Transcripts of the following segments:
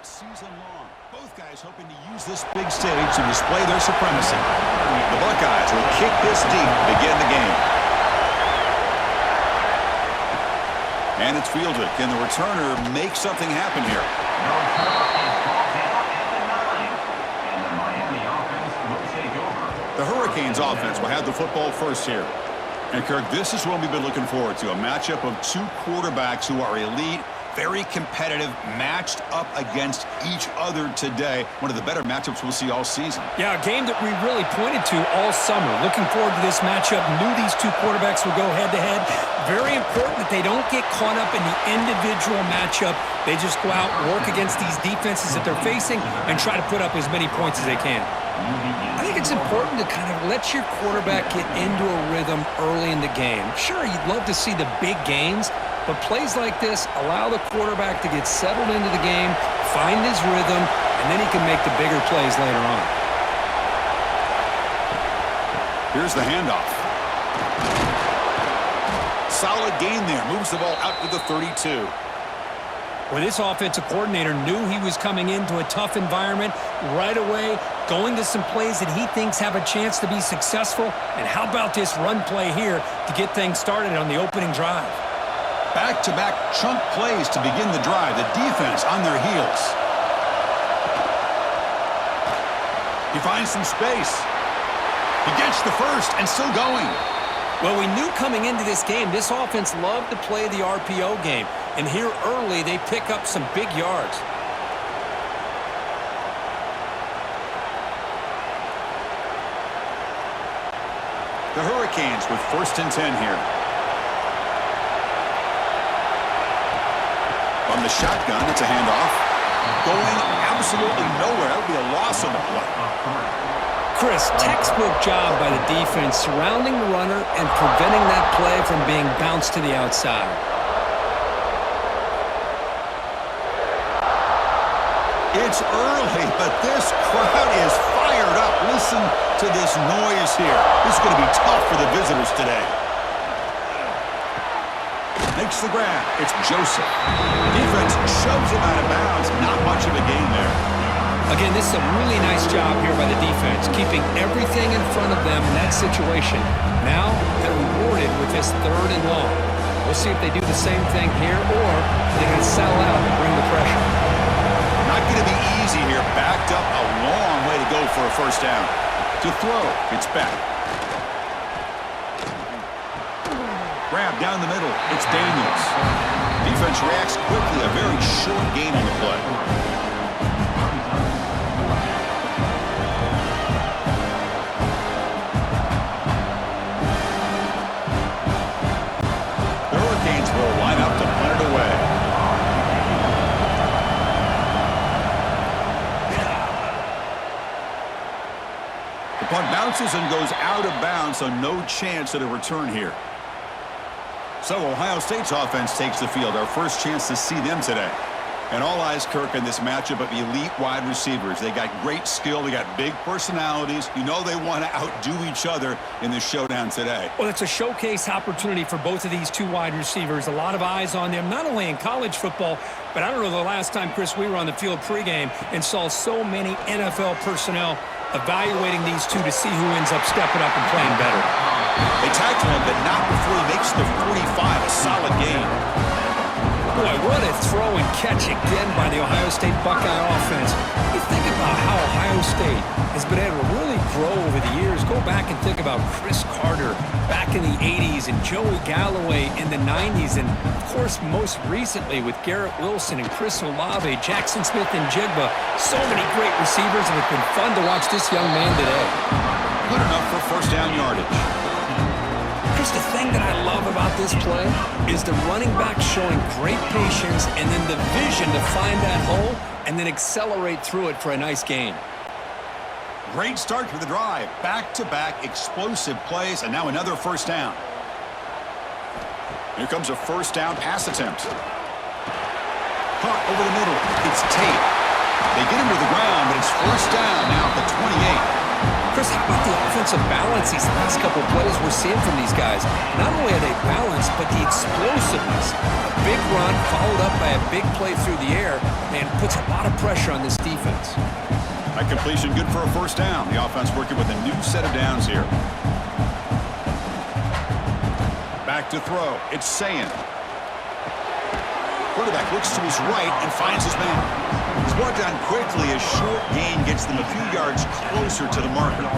season long. Both guys hoping to use this big stage to display their supremacy. The Buckeyes will kick this deep to begin the game. And it's fielded. Can the returner make something happen here? The Hurricanes offense will have the football first here. And Kirk, this is what we've been looking forward to, a matchup of two quarterbacks who are elite, very competitive, matched up against each other today. One of the better matchups we'll see all season. Yeah, a game that we really pointed to all summer. Looking forward to this matchup. Knew these two quarterbacks would go head-to-head. Very important that they don't get caught up in the individual matchup. They just go out, work against these defenses that they're facing, and try to put up as many points as they can. I think it's important to kind of let your quarterback get into a rhythm early in the game. Sure, you'd love to see the big games, but plays like this allow the quarterback to get settled into the game, find his rhythm, and then he can make the bigger plays later on. Here's the handoff. Solid gain there. Moves the ball out to the 32. Well, this offensive coordinator knew he was coming into a tough environment right away, going to some plays that he thinks have a chance to be successful. And how about this run play here to get things started on the opening drive? Back-to-back chunk plays to begin the drive. The defense on their heels. He finds some space. He gets the first and still going. Well, we knew coming into this game, this offense loved to play the RPO game. And here early, they pick up some big yards. The Hurricanes with 1st and 10 here. On the shotgun, it's a handoff. Going absolutely nowhere. That would be a loss on the play. Chris, textbook job by the defense surrounding the runner and preventing that play from being bounced to the outside. It's early, but this crowd is fired up. Listen to this noise here. This is going to be tough for the visitors today. Makes the grab. It's Joseph. Defense shoves him out of bounds. Not much of a gain there. Again, this is a really nice job here by the defense, keeping everything in front of them in that situation. Now they're rewarded with this 3rd and long. We'll see if they do the same thing here, or they're going to settle out and bring the pressure. Not going to be easy here. Backed up a long way to go for a 1st down. To throw, it's back. Grab down the middle. It's Daniels. Defense reacts quickly. A very short gain on the play. The Hurricanes will line up to punt it away. The punt bounces and goes out of bounds, so no chance at a return here. So Ohio State's offense takes the field. Our first chance to see them today. And all eyes, Kirk, in this matchup of elite wide receivers. They got great skill. They got big personalities. You know they want to outdo each other in this showdown today. Well, it's a showcase opportunity for both of these two wide receivers. A lot of eyes on them, not only in college football, but I don't know the last time, Chris, we were on the field pregame and saw so many NFL personnel evaluating these two to see who ends up stepping up and playing better. They tackle him, but not before he makes the 45. A solid gain. Boy, what a throw and catch again by the Ohio State Buckeye offense. You think about how Ohio State has been able to really grow over the years. Go back and think about Chris Carter back in the 80s and Joey Galloway in the 90s. And, of course, most recently with Garrett Wilson and Chris Olave, Jackson Smith and Jigba. So many great receivers, and it's been fun to watch this young man today. Good enough for 1st down yardage. The thing that I love about this play is the running back showing great patience and then the vision to find that hole and then accelerate through it for a nice gain. Great start to the drive. Back-to-back explosive plays, and now another 1st down. Here comes a 1st down pass attempt. Caught over the middle. It's Tate. They get him to the ground, but it's 1st down now at the 28. Chris, how about the offensive balance these last couple of plays we're seeing from these guys? Not only are they balanced, but the explosiveness. A big run followed up by a big play through the air and puts a lot of pressure on this defense. That completion good for a first down. The offense working with a new set of downs here. Back to throw. It's Sayin. Quarterback looks to his right and finds his man. He's brought down quickly. A short gain gets them a few yards closer to the marker.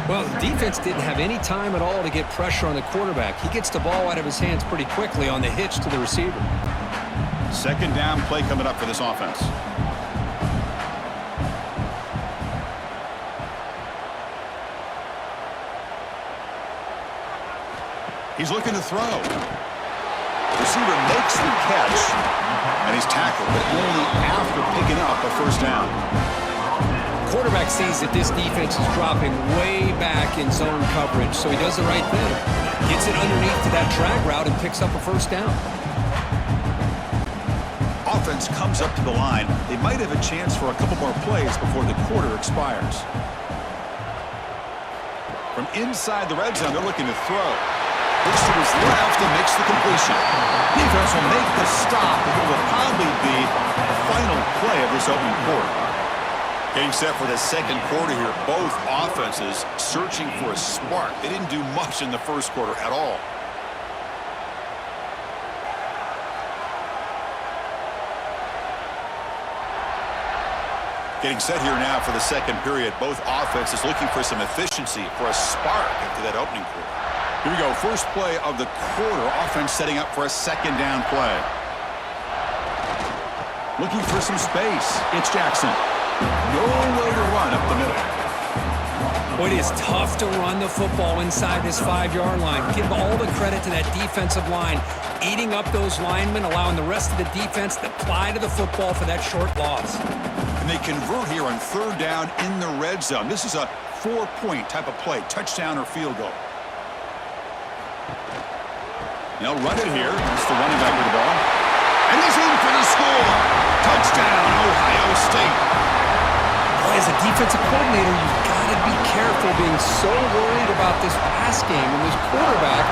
Well, the defense didn't have any time at all to get pressure on the quarterback. He gets the ball out of his hands pretty quickly on the hitch to the receiver. Second down play coming up for this offense. He's looking to throw. Receiver makes the catch, and he's tackled, but only after picking up a first down. Quarterback sees that this defense is dropping way back in zone coverage, so he does the right thing. Gets it underneath to that drag route and picks up a first down. Offense comes up to the line. They might have a chance for a couple more plays before the quarter expires. From inside the red zone, they're looking to throw. Looks to his left and makes the completion. Defense will make the stop, and it will probably be the final play of this opening quarter. Getting set for the second quarter here. Both offenses searching for a spark. They didn't do much in the first quarter at all. Getting set here now for the second period. Both offenses looking for some efficiency, for a spark after that opening quarter. Here we go. First play of the quarter. Offense setting up for a second down play. Looking for some space. It's Jackson. Nowhere to run up the middle. Boy, it is tough to run the football inside this 5-yard line. Give all the credit to that defensive line, eating up those linemen, allowing the rest of the defense to fly to the football for that short loss. And they convert here on third down in the red zone. This is a 4-point type of play, touchdown or field goal. They'll run it here. It's the running back with the ball. And he's in for the score. Touchdown, Ohio State. Boy, as a defensive coordinator, you've got to be careful being so worried about this pass game and this quarterback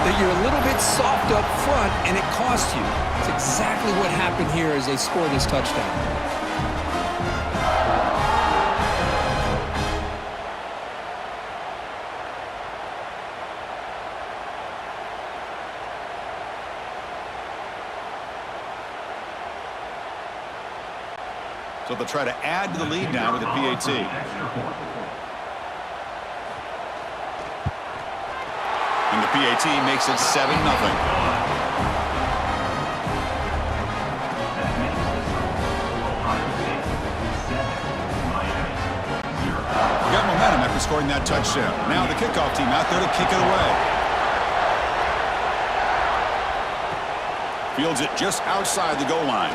that you're a little bit soft up front and it costs you. It's exactly what happened here as they scored this touchdown. So they'll try to add to the lead now with the PAT. And the PAT makes it 7-0. Got momentum after scoring that touchdown. Now the kickoff team out there to kick it away. Fields it just outside the goal line.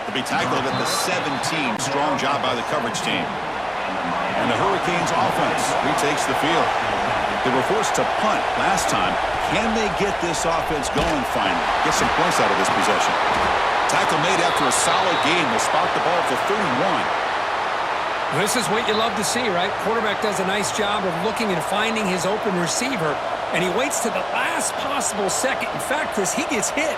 To be tackled at the 17. Strong job by the coverage team. And the Hurricanes offense retakes the field. They were forced to punt last time. Can they get this offense going finally? Get some points out of this possession. Tackle made after a solid game. They'll spot the ball for 31. This is what you love to see, right? Quarterback does a nice job of looking and finding his open receiver, and he waits to the last possible second. In fact, Chris, he gets hit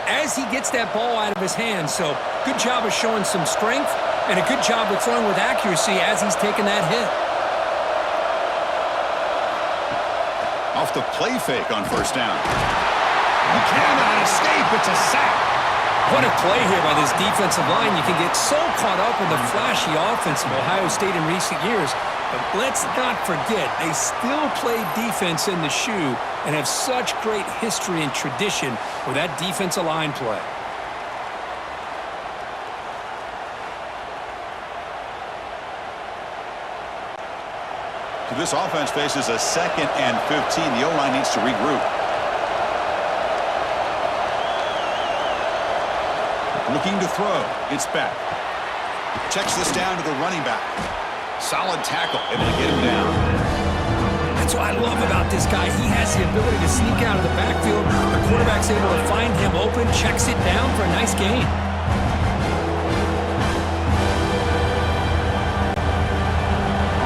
as he gets that ball out of his hands. So good job of showing some strength and a good job of throwing with accuracy as he's taking that hit. Off the play fake on first down. He cannot escape. It's a sack. What a play here by this defensive line. You can get so caught up in the flashy offense of Ohio State in recent years. But let's not forget, they still play defense in the shoe and have such great history and tradition with that defensive line play. So this offense faces a 2nd and 15. The O-line needs to regroup. Looking to throw. It's back. Checks this down to the running back. Solid tackle, able to get him down. That's what I love about this guy. He has the ability to sneak out of the backfield. The quarterback's able to find him open, checks it down for a nice gain.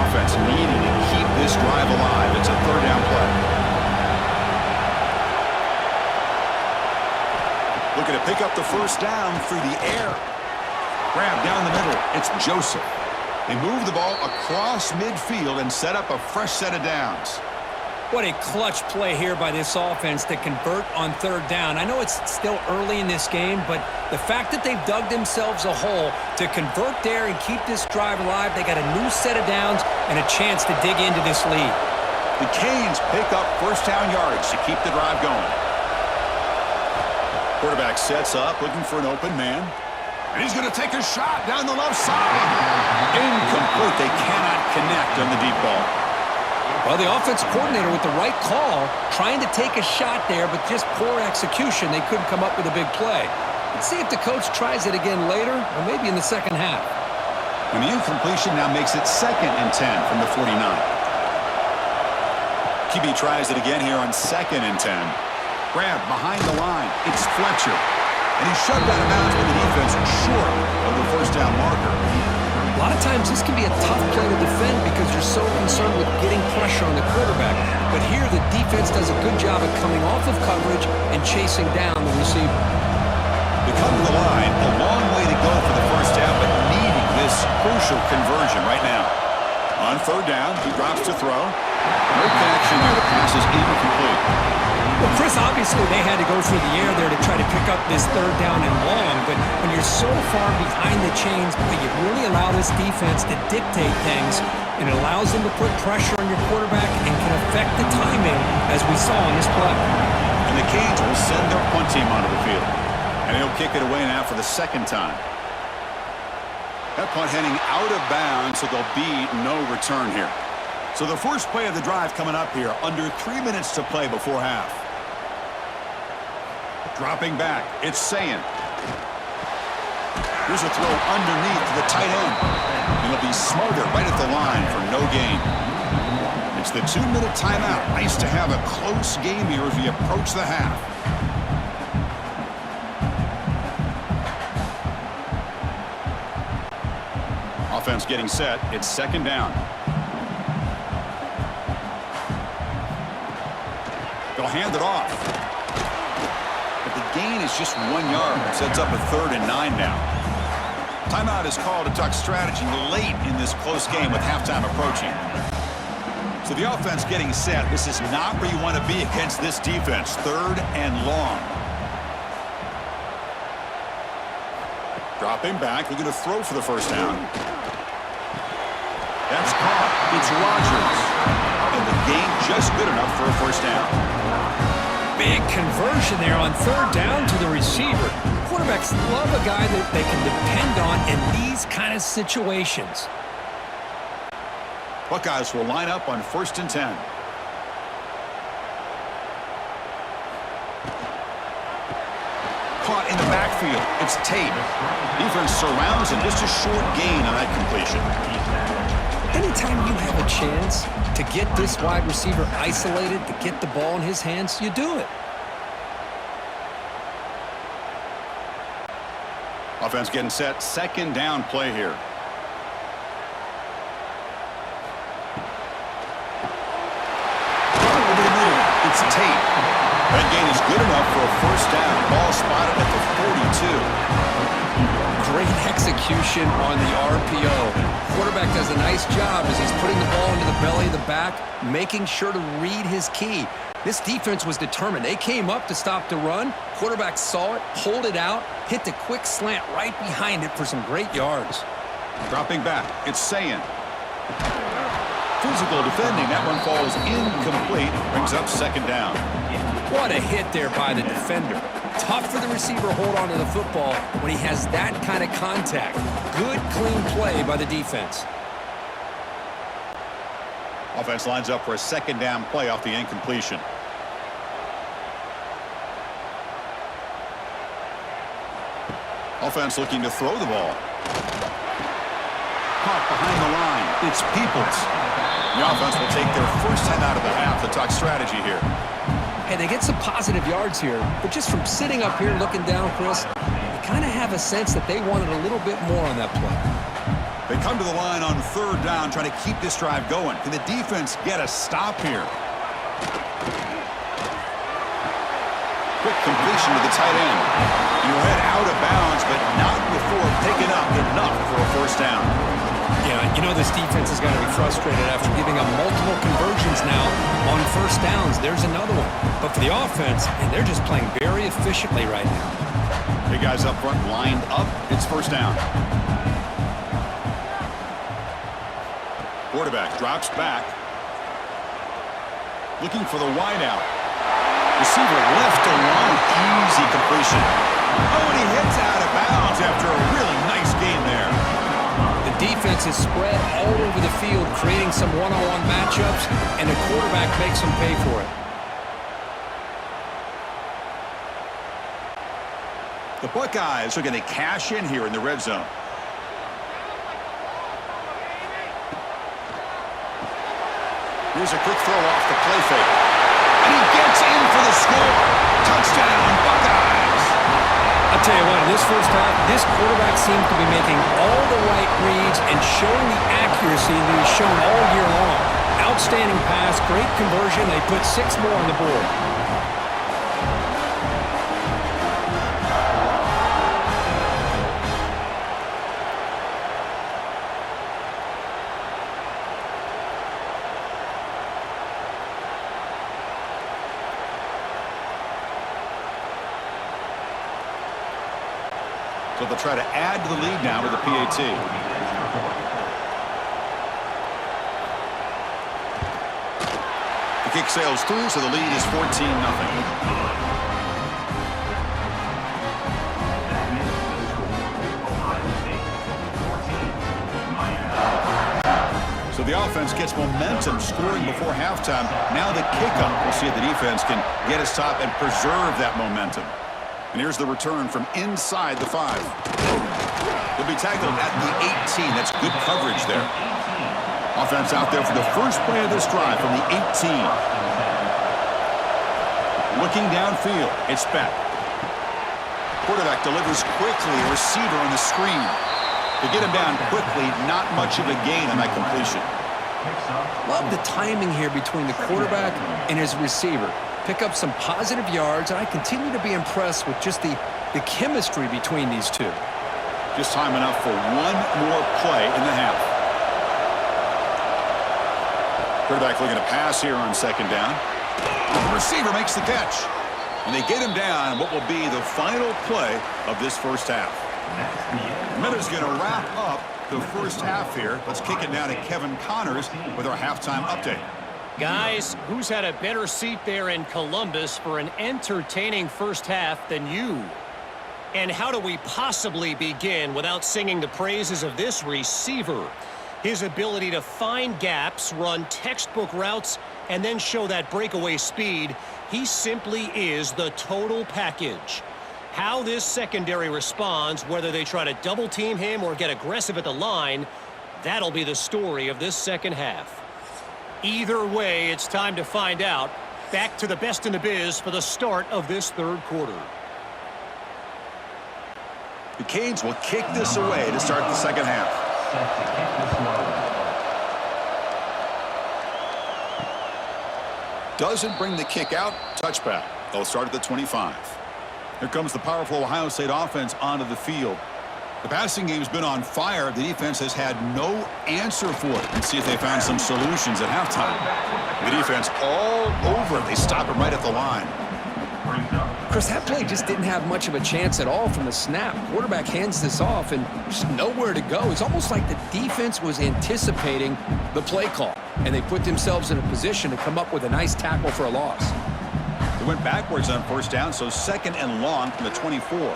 Offense needing to keep this drive alive. It's a third down play. Looking to pick up the first down through the air. Grab down the middle. It's Joseph. They move the ball across midfield and set up a fresh set of downs. What a clutch play here by this offense to convert on third down. I know it's still early in this game, but the fact that they've dug themselves a hole to convert there and keep this drive alive, they got a new set of downs and a chance to dig into this lead. The Canes pick up first down yards to keep the drive going. Quarterback sets up, looking for an open man. And he's going to take a shot down the left side. Incomplete. They cannot connect on the deep ball. Well, the offense coordinator with the right call, trying to take a shot there, but just poor execution. They couldn't come up with a big play. Let's see if the coach tries it again later, or maybe in the second half. And the incompletion now makes it 2nd and 10 from the 49. QB tries it again here on 2nd and 10. Grab behind the line. It's Fletcher. And he's shoved out of bounds with the defense short of the first down marker. A lot of times this can be a tough play to defend because you're so concerned with getting pressure on the quarterback. But here the defense does a good job of coming off of coverage and chasing down the receiver. They come to the line, a long way to go for the first down, but needing this crucial conversion right now. On third down, he drops to throw. No connection there. The pass is incomplete. Well, Chris, obviously they had to go through the air there to try to pick up this third down and long, but when you're so far behind the chains, you really allow this defense to dictate things, and it allows them to put pressure on your quarterback and can affect the timing, as we saw in this play. And the Canes will send their punt team onto the field. And he'll kick it away now for the second time. That punt heading out of bounds, so there'll be no return here. So the first play of the drive coming up here, under 3 minutes to play before half. Dropping back, it's Sayin. Here's a throw underneath to the tight end. And he'll be smothered right at the line for no gain. It's the 2-minute timeout. Nice to have a close game here as we approach the half. Offense getting set. It's second down. They'll hand it off. But the gain is just 1 yard. Sets up a 3rd and 9 now. Timeout is called to talk strategy late in this close game with halftime approaching. So the offense getting set. This is not where you want to be against this defense. 3rd and long. Dropping back. They're going to throw for the first down. That's caught. It's Rodgers. And the gain just good enough for a first down. Big conversion there on third down to the receiver. Quarterbacks love a guy that they can depend on in these kind of situations. Buckeyes will line up on 1st and 10. Caught in the backfield. It's Tate. Defense surrounds him. Just a short gain on that completion. Anytime you have a chance to get this wide receiver isolated, to get the ball in his hands, you do it. Offense getting set. Second down play here. Over the middle. It's Tate. That gain is good enough for a first down. Ball spotted at the 42. Great execution on the RPO. Quarterback does a nice job as he's putting the ball into the belly of the back, making sure to read his key. This defense was determined. They came up to stop the run. Quarterback saw it, pulled it out, hit the quick slant right behind it for some great yards. Dropping back, it's Sayin. Physical defending. That one falls incomplete. Brings up second down. What a hit there by the defender. Tough for the receiver to hold on to the football when he has that kind of contact. Good, clean play by the defense. Offense lines up for a second down play off the incompletion. Offense looking to throw the ball. Caught behind the line. It's Peoples. The offense will take their first time out of the half to talk strategy here. Hey, they get some positive yards here, but just from sitting up here looking down, Chris, you kind of have a sense that they wanted a little bit more on that play. They come to the line on third down, trying to keep this drive going. Can the defense get a stop here? Quick completion to the tight end. He'll head out of bounds, but not before picking up the first down. Yeah, you know this defense has got to be frustrated after giving up multiple conversions now on first downs. There's another one. But for the offense, and they're just playing very efficiently right now. Big guys up front lined up. It's first down. Quarterback drops back. Looking for the wideout. Receiver left alone. Easy completion. Oh, and he hits out of bounds after a really nice game there. The defense is spread all over the field, creating some one-on-one matchups, and the quarterback makes them pay for it. The Buckeyes are going to cash in here in the red zone. Here's a quick throw off the play fake. And he gets in for the score. Touchdown, Buckeyes. I'll tell you what, in this first half, this quarterback seems to be making all the right reads and showing the accuracy that he's shown all year long. Outstanding pass, great conversion. They put 6 more on the board. So they'll try to add to the lead now with the PAT. The kick sails through, so the lead is 14-0. So the offense gets momentum, scoring before halftime. Now the kickoff. We'll see if the defense can get a stop and preserve that momentum. And here's the return from inside the 5. He'll be tackled at the 18. That's good coverage there. Offense out there for the first play of this drive from the 18. Looking downfield. It's back. Quarterback delivers quickly. A receiver on the screen. To get him down quickly, not much of a gain on that completion. Love the timing here between the quarterback and his receiver. Pick up some positive yards, and I continue to be impressed with just the chemistry between these two. Just time enough for one more play in the half. Quarterback looking to pass here on second down. The receiver makes the catch. And they get him down what will be the final play of this first half. Miller's going to wrap up the first half here. Let's kick it now to Kevin Connors with our halftime update. Guys, who's had a better seat there in Columbus for an entertaining first half than you? And how do we possibly begin without singing the praises of this receiver? His ability to find gaps, run textbook routes, and then show that breakaway speed. He simply is the total package. How this secondary responds, whether they try to double team him or get aggressive at the line, that'll be the story of this second half. Either way, it's time to find out. Back to the best in the biz for the start of this third quarter. The Canes will kick this away to start the second half. Doesn't bring the kick out. Touchback. They'll start at the 25. Here comes the powerful Ohio State offense onto the field. The passing game's been on fire. The defense has had no answer for it. Let's see if they found some solutions at halftime. The defense all over it. They stop him right at the line. Chris, that play just didn't have much of a chance at all from the snap. Quarterback hands this off and just nowhere to go. It's almost like the defense was anticipating the play call, and they put themselves in a position to come up with a nice tackle for a loss. They went backwards on first down, so second and long from the 24.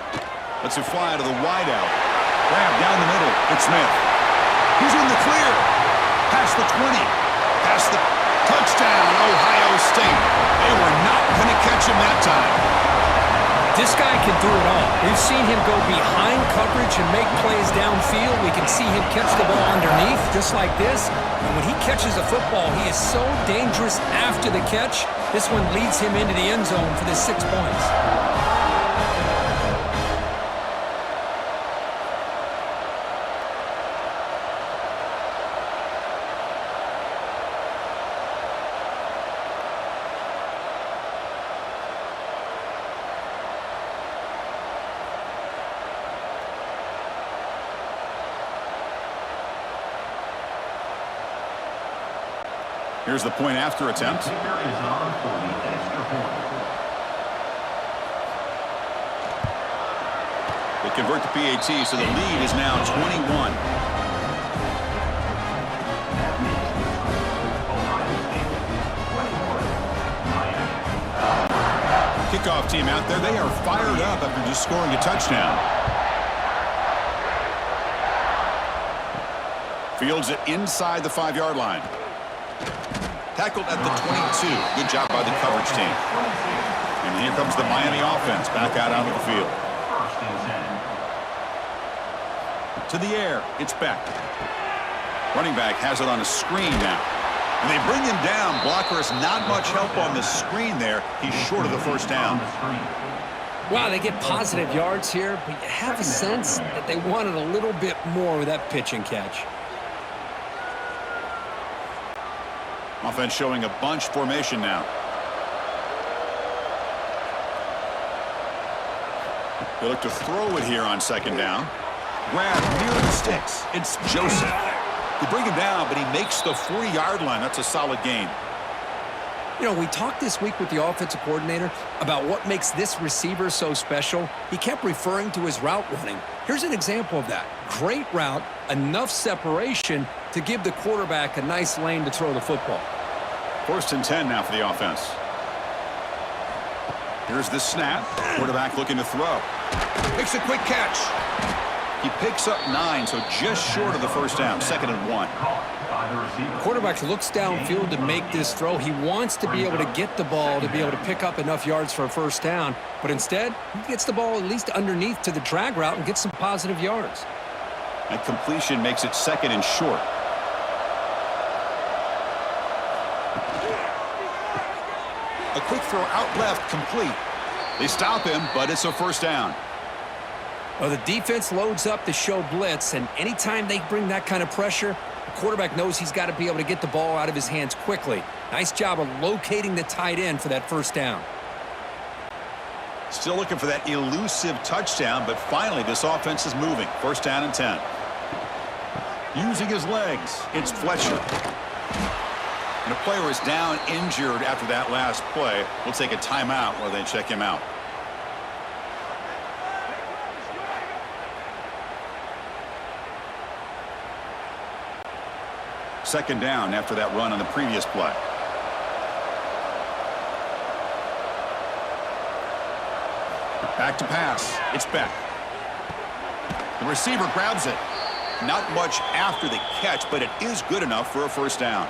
Let's it fly to the wideout. Grab down the middle. It's Smith. He's in the clear. Past the 20. Past the touchdown, Ohio State. They were not going to catch him that time. This guy can do it all. We've seen him go behind coverage and make plays downfield. We can see him catch the ball underneath, just like this. And when he catches a football, he is so dangerous after the catch. This one leads him into the end zone for the 6 points. Here's the point after attempt. They convert to PAT, so the lead is now 21. Kickoff team out there, they are fired up after just scoring a touchdown. Fields it inside the 5-yard line. Tackled at the 22. Good job by the coverage team. And here comes the Miami offense back out onto the field. To the air, it's Beck. Running back has it on a screen now. And they bring him down. Blocker has not much help on the screen there. He's short of the first down. Wow, they get positive yards here, but you have a sense that they wanted a little bit more with that pitch and catch. Offense showing a bunch formation now. They look to throw it here on second down. Grab near the sticks. It's Joseph. They bring him down, but he makes the 40-yard line. That's a solid gain. You know, we talked this week with the offensive coordinator about what makes this receiver so special. He kept referring to his route running. Here's an example of that. Great route, enough separation to give the quarterback a nice lane to throw the football. 1st and 10 now for the offense. Here's the snap. Quarterback looking to throw. Makes a quick catch. He picks up 9, so just short of the first down. 2nd and 1. Quarterback looks downfield to make this throw. He wants to be able to get the ball to be able to pick up enough yards for a first down, but instead he gets the ball at least underneath to the drag route and gets some positive yards. That completion makes it 2nd and short. A quick throw out left, complete. They stop him, but it's a first down. Well, the defense loads up to show blitz, and anytime they bring that kind of pressure, the quarterback knows he's got to be able to get the ball out of his hands quickly. Nice job of locating the tight end for that first down. Still looking for that elusive touchdown, but finally this offense is moving. 1st down and 10. Using his legs, it's Fletcher. And a player is down injured after that last play. We'll take a timeout while they check him out. Second down after that run on the previous play. Back to pass. It's Beck. The receiver grabs it. Not much after the catch, but it is good enough for a first down.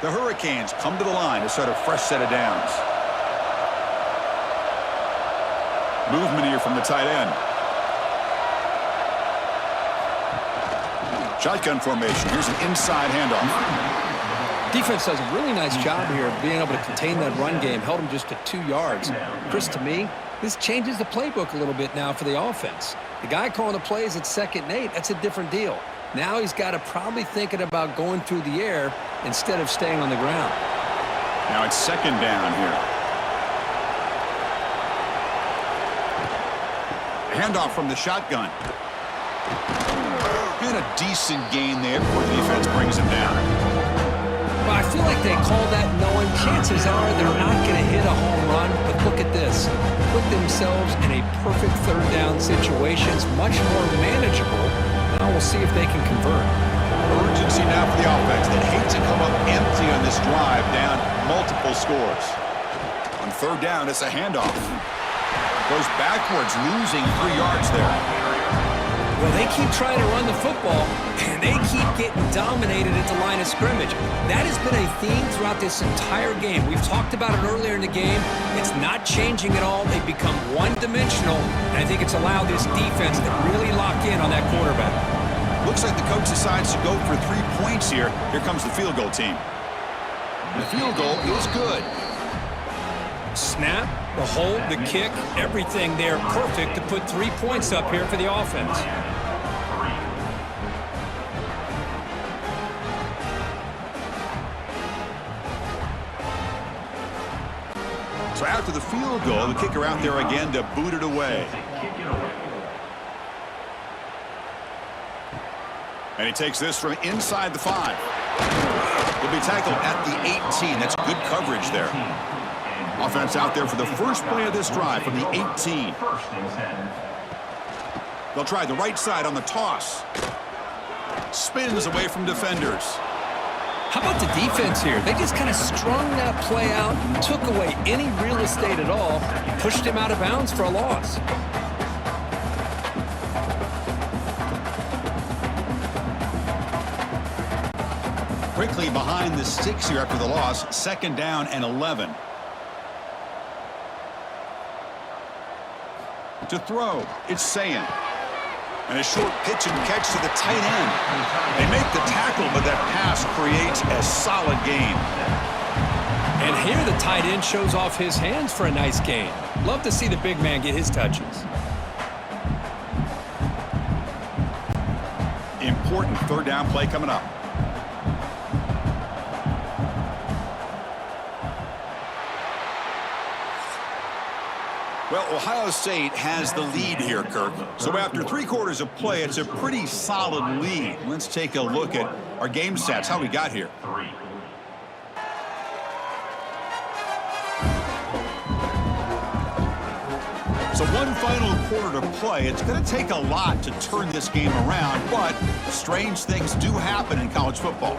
The Hurricanes come to the line to start a fresh set of downs. Movement here from the tight end. Shotgun formation. Here's an inside handoff. Defense does a really nice job here of being able to contain that run game. Held him just to 2 yards. Chris, to me, this changes the playbook a little bit now for the offense. The guy calling the plays at 2nd and 8, that's a different deal. Now he's got to probably thinking about going through the air instead of staying on the ground. Now it's 2nd down here. Handoff from the shotgun. And a decent gain there before the defense brings him down. Well, I feel like they call that knowing chances are they're not going to hit a home run, but look at this. Put themselves in a perfect 3rd down situation. It's much more manageable. Now we'll see if they can convert. Urgency now for the offense. They hate to come up empty on this drive, down multiple scores. On 3rd down, it's a handoff. Goes backwards, losing 3 yards there. Well, they keep trying to run the football, and they keep getting dominated at the line of scrimmage. That has been a theme throughout this entire game. We've talked about it earlier in the game. It's not changing at all. They've become one-dimensional, and I think it's allowed this defense to really lock in on that quarterback. Looks like the coach decides to go for 3 points here. Here comes the field goal team. The field goal is good. Snap, the hold, the kick, everything there perfect to put 3 points up here for the offense. So after the field goal, the kicker out there again to boot it away. And he takes this from inside the 5. He'll be tackled at the 18. That's good coverage there. Offense out there for the first play of this drive from the 18. They'll try the right side on the toss. Spins away from defenders. How about the defense here? They just kind of strung that play out, took away any real estate at all, pushed him out of bounds for a loss. Quickly behind the sticks here after the loss. 2nd down and 11. To throw, it's Sayin. And a short pitch and catch to the tight end. They make the tackle, but that pass creates a solid gain. And here the tight end shows off his hands for a nice gain. Love to see the big man get his touches. Important 3rd down play coming up. Well, Ohio State has the lead here, Kirk. So after 3 quarters of play, it's a pretty solid lead. Let's take a look at our game stats, how we got here. So one final quarter to play. It's going to take a lot to turn this game around, but strange things do happen in college football.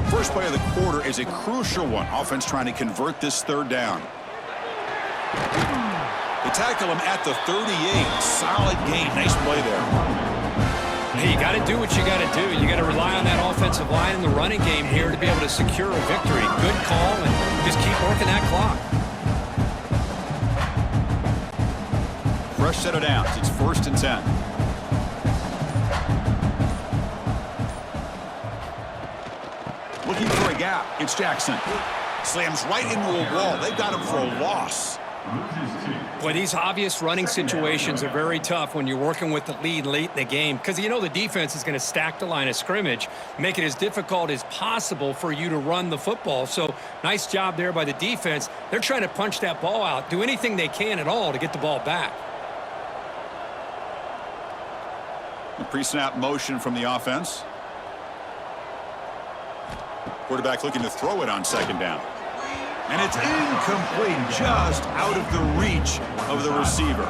First play of the quarter is a crucial one. Offense trying to convert this 3rd down. They tackle him at the 38. Solid gain. Nice play there. Hey, you got to do what you got to do. You got to rely on that offensive line in the running game here to be able to secure a victory. Good call, and just keep working that clock. Fresh set of downs. It's 1st and 10. Looking for a gap. It's Jackson. Slams right into a wall. They've got him for a loss. Boy, these obvious running situations are very tough when you're working with the lead late in the game because you know the defense is going to stack the line of scrimmage, make it as difficult as possible for you to run the football. So nice job there by the defense. They're trying to punch that ball out, do anything they can at all to get the ball back. A pre-snap motion from the offense. Quarterback looking to throw it on 2nd down. And it's incomplete, just out of the reach of the receiver.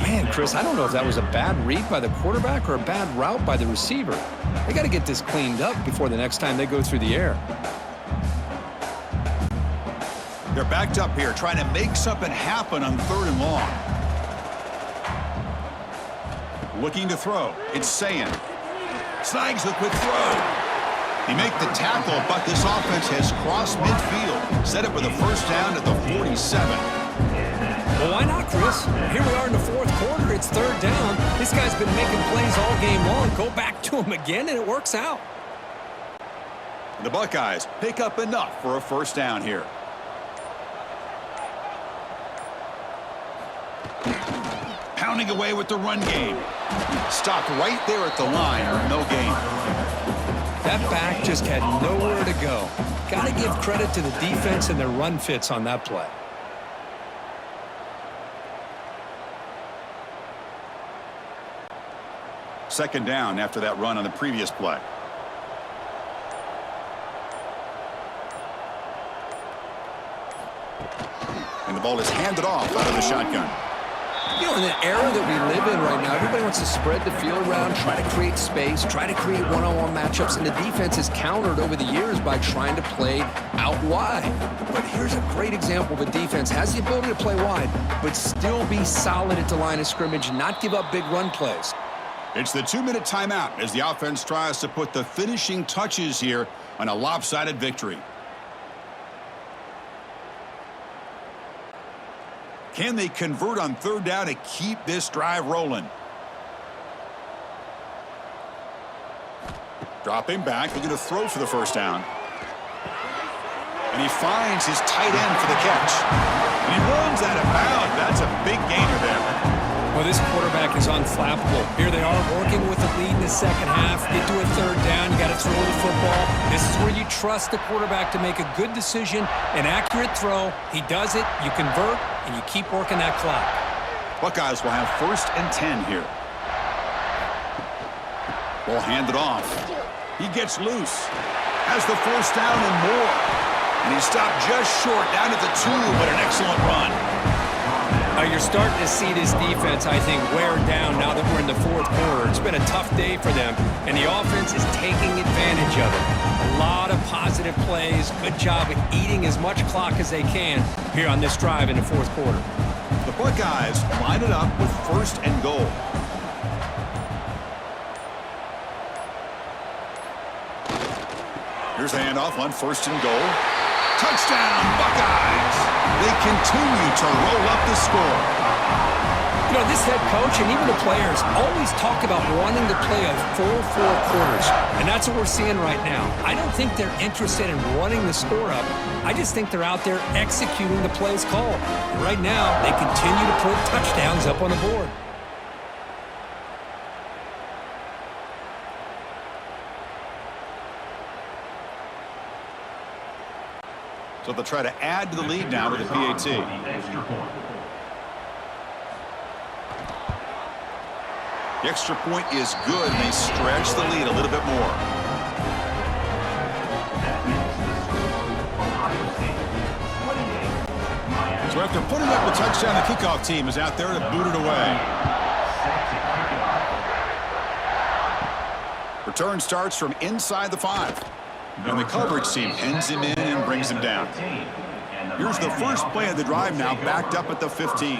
Man, Chris, I don't know if that was a bad read by the quarterback or a bad route by the receiver. They got to get this cleaned up before the next time they go through the air. They're backed up here, trying to make something happen on 3rd and long. Looking to throw. It's Sayin. Snags the quick throw. He make the tackle, but this offense has crossed midfield. Set up with a 1st down at the 47. Well, why not, Chris? Here we are in the 4th quarter. It's 3rd down. This guy's been making plays all game long. Go back to him again, and it works out. The Buckeyes pick up enough for a 1st down here. Pounding away with the run game. Stopped right there at the line. No gain. That back just had nowhere to go. Got to give credit to the defense and their run fits on that play. Second down after that run on the previous play. And the ball is handed off out of the shotgun. You know, in the era that we live in right now, everybody wants to spread the field around, try to create space, try to create one-on-one matchups, and the defense is countered over the years by trying to play out wide. But here's a great example of a defense has the ability to play wide, but still be solid at the line of scrimmage and not give up big run plays. It's the 2-minute timeout as the offense tries to put the finishing touches here on a lopsided victory. Can they convert on 3rd down to keep this drive rolling? Dropping back, looking to throw for the 1st down. And he finds his tight end for the catch. And he runs out of bounds. That's a big gainer there. Well, Well, this quarterback is unflappable. Here they are working with the lead in the second half. Get to a third down. You got to throw the football. This is where you trust the quarterback to make a good decision, an accurate throw. He does it, you convert, and you keep working that clock. Buckeyes will have 1st and 10 here. Ball handed off. He gets loose. Has the 1st down and more. And he stopped just short, down at the 2, but an excellent run. You're starting to see this defense, I think, wear down now that we're in the 4th quarter. It's been a tough day for them, and the offense is taking advantage of it. A lot of positive plays. Good job at eating as much clock as they can here on this drive in the 4th quarter. The Buckeyes line it up with 1st and goal. Here's the handoff on 1st and goal. Touchdown, Buckeyes! They continue to roll up the score. You know, this head coach and even the players always talk about wanting to play a full 4 quarters, and that's what we're seeing right now. I don't think they're interested in running the score up. I just think they're out there executing the plays called. And right now, they continue to put touchdowns up on the board. So they'll try to add to the lead now with the PAT. The extra point is good, and they stretch the lead a little bit more. So after putting up the touchdown, the kickoff team is out there to boot it away. Return starts from inside the 5. And the coverage team pins him in and brings him down. Here's the first play of the drive now, backed up at the 15.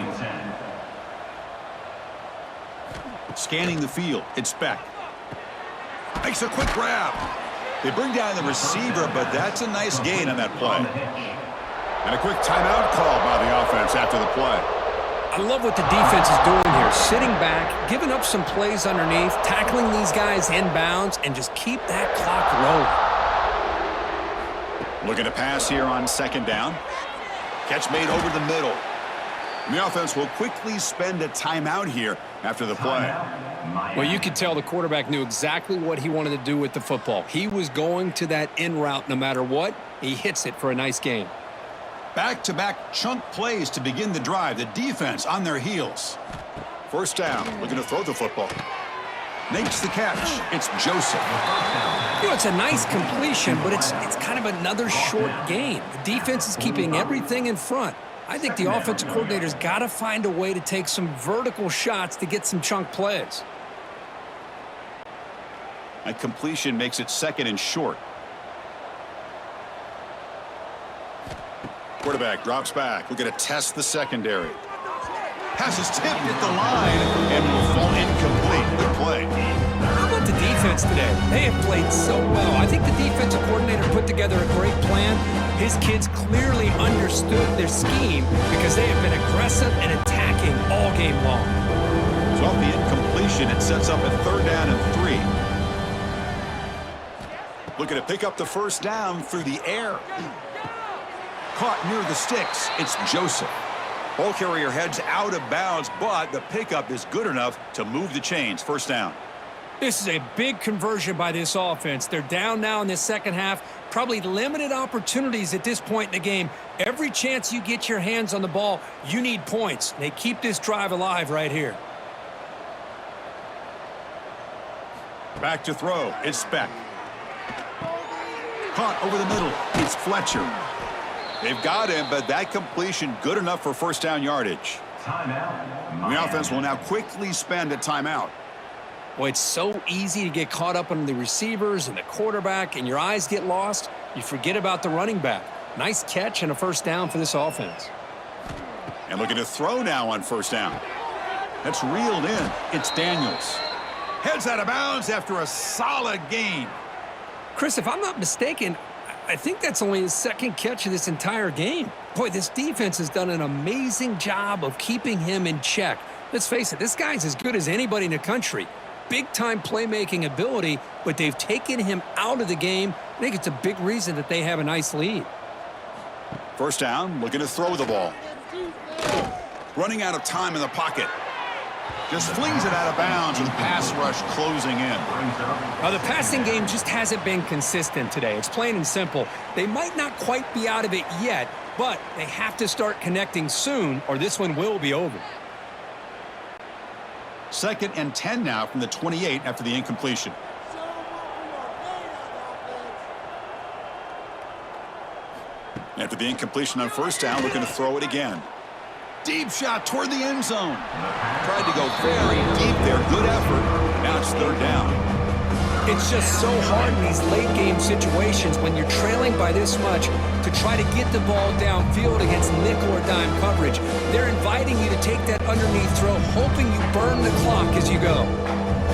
Scanning the field, it's Beck. Makes a quick grab. They bring down the receiver, but that's a nice gain on that play. And a quick timeout call by the offense after the play. I love what the defense is doing here. Sitting back, giving up some plays underneath, tackling these guys inbounds, and just keep that clock rolling. Looking to pass here on 2nd down. Catch made over the middle. And the offense will quickly spend a timeout here after the play. Well, you could tell the quarterback knew exactly what he wanted to do with the football. He was going to that in route no matter what. He hits it for a nice gain. Back-to-back chunk plays to begin the drive. The defense on their heels. 1st down. Looking to throw the football. Makes the catch. It's Joseph. You know, it's a nice completion, but it's kind of another short gain. The defense is keeping everything in front. I think the offensive coordinator's got to find a way to take some vertical shots to get some chunk plays. That completion makes it 2nd and short. Quarterback drops back. We're going to test the secondary. Pass is tipped at the line and will fall incomplete. Good play. How about the defense today? They have played so well. I think the defensive coordinator put together a great plan. His kids clearly understood their scheme because they have been aggressive and attacking all game long. So off the incompletion, it sets up a 3rd down and 3. Looking to pick up the 1st down through the air. Caught near the sticks. It's Joseph. Ball carrier heads out of bounds, but the pickup is good enough to move the chains. 1st down. This is a big conversion by this offense. They're down now in the second half. Probably limited opportunities at this point in the game. Every chance you get your hands on the ball, you need points. They keep this drive alive right here. Back to throw. It's Beck. Caught over the middle. It's Fletcher. They've got him, but that completion good enough for 1st down yardage. Timeout. The offense will now quickly spend a timeout. Boy, it's so easy to get caught up on the receivers and the quarterback, and your eyes get lost. You forget about the running back. Nice catch and a 1st down for this offense. And looking to throw now on 1st down. That's reeled in. It's Daniels. Heads out of bounds after a solid gain. Chris, if I'm not mistaken, I think that's only his 2nd catch of this entire game. Boy, this defense has done an amazing job of keeping him in check. Let's face it, this guy's as good as anybody in the country. Big-time playmaking ability, but they've taken him out of the game. I think it's a big reason that they have a nice lead. 1st down, looking to throw the ball. Running out of time in the pocket. Just flings it out of bounds with pass rush closing in. Now, the passing game just hasn't been consistent today. It's plain and simple. They might not quite be out of it yet, but they have to start connecting soon or this one will be over. 2nd and 10 now from the 28 after the incompletion. After the incompletion on 1st down, looking to throw it again. Deep shot toward the end zone. Tried to go very deep there. Good effort. Now it's 3rd down. It's just so hard in these late game situations when you're trailing by this much to try to get the ball downfield against nickel or dime coverage. They're inviting you to take that underneath throw, hoping you burn the clock as you go.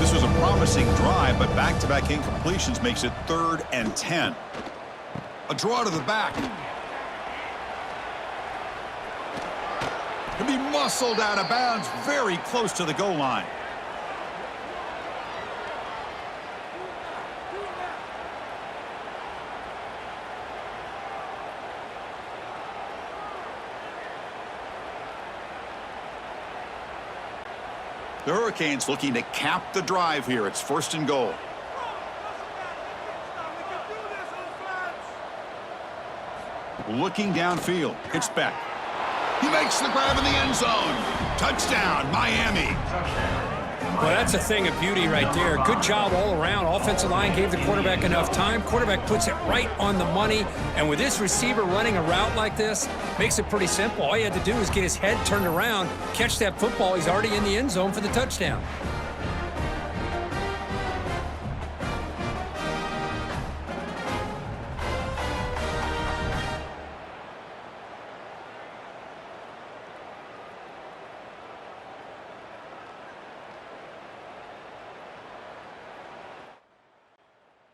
This was a promising drive, but back-to-back incompletions makes it 3rd and 10. A draw to the back. To be muscled out of bounds very close to the goal line. The Hurricanes looking to cap the drive here. It's 1st and goal. Looking downfield. It's back. He makes the grab in the end zone. Touchdown, Miami. Well, that's a thing of beauty right there. Good job all around. Offensive line gave the quarterback enough time. Quarterback puts it right on the money. And with this receiver running a route like this, makes it pretty simple. All you had to do is get his head turned around, catch that football. He's already in the end zone for the touchdown.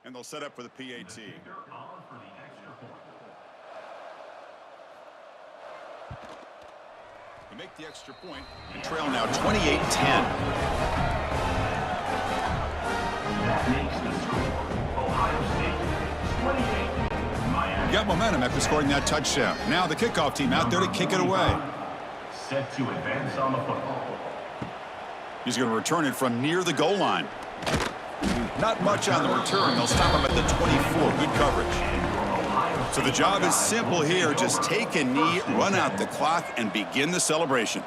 And they'll set up for the PAT. To make the extra point and trail now 28-10. That makes the score Ohio State 28, Miami. Got momentum after scoring that touchdown. Now the kickoff team out there to kick it away. Set to advance on the football. He's going to return it from near the goal line. Not much on the return. They'll stop him at the 24. Good coverage. So the job is simple here. Just take a knee, run out the clock, and begin the celebration.